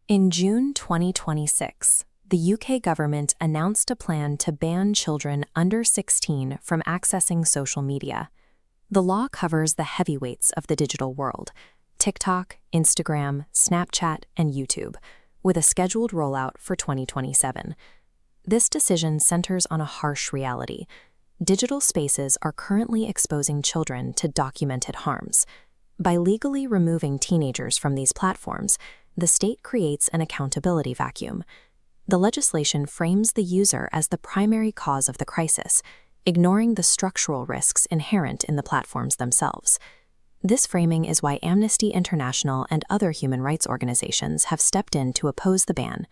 In June 2026, the UK government announced a plan to ban children under 16 from accessing social media. The law covers the heavyweights of the digital world: TikTok, Instagram, Snapchat, and YouTube, with a scheduled rollout for 2027. This decision centers on a harsh reality. Digital spaces are currently exposing children to documented harms. By legally removing teenagers from these platforms, the state creates an accountability vacuum. The legislation frames the user as the primary cause of the crisis, ignoring the structural risks inherent in the platforms themselves. This framing is why Amnesty International and other human rights organizations have stepped in to oppose the ban.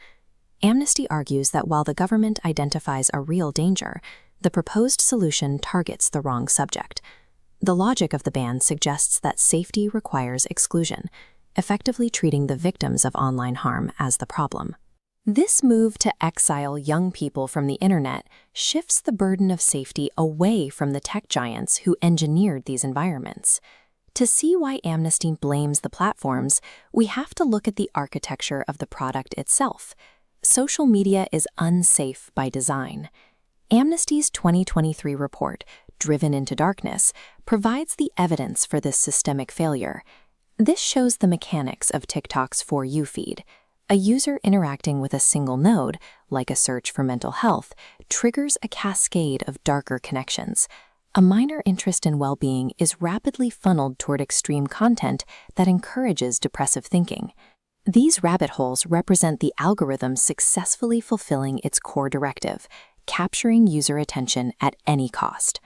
Amnesty argues that while the government identifies a real danger, the proposed solution targets the wrong subject. The logic of the ban suggests that safety requires exclusion, effectively treating the victims of online harm as the problem. This move to exile young people from the internet shifts the burden of safety away from the tech giants who engineered these environments. To see why Amnesty blames the platforms, we have to look at the architecture of the product itself. Social media is unsafe by design. Amnesty's 2023 report, Driven into Darkness, provides the evidence for this systemic failure. This shows the mechanics of TikTok's For You feed. A user interacting with a single node, like a search for mental health, triggers a cascade of darker connections. A minor interest in well-being is rapidly funneled toward extreme content that encourages depressive thinking. These rabbit holes represent the algorithm successfully fulfilling its core directive, capturing user attention at any cost.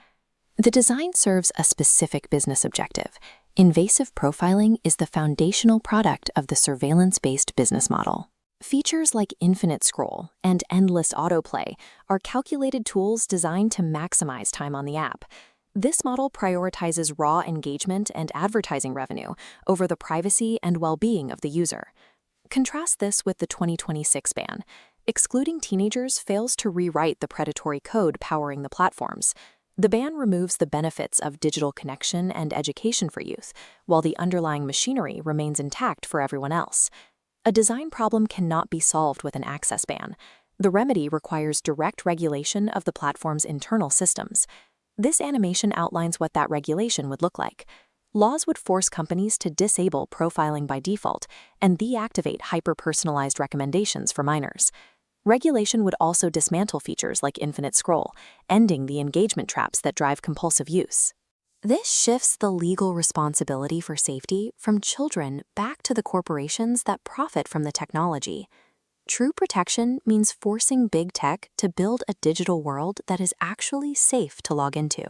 The design serves a specific business objective. Invasive profiling is the foundational product of the surveillance-based business model. Features like infinite scroll and endless autoplay are calculated tools designed to maximize time on the app. This model prioritizes raw engagement and advertising revenue over the privacy and well-being of the user. Contrast this with the 2026 ban. Excluding teenagers fails to rewrite the predatory code powering the platforms. The ban removes the benefits of digital connection and education for youth, while the underlying machinery remains intact for everyone else. A design problem cannot be solved with an access ban. The remedy requires direct regulation of the platform's internal systems. This animation outlines what that regulation would look like. Laws would force companies to disable profiling by default and deactivate hyper-personalized recommendations for minors. Regulation would also dismantle features like infinite scroll, ending the engagement traps that drive compulsive use. This shifts the legal responsibility for safety from children back to the corporations that profit from the technology. True protection means forcing big tech to build a digital world that is actually safe to log into.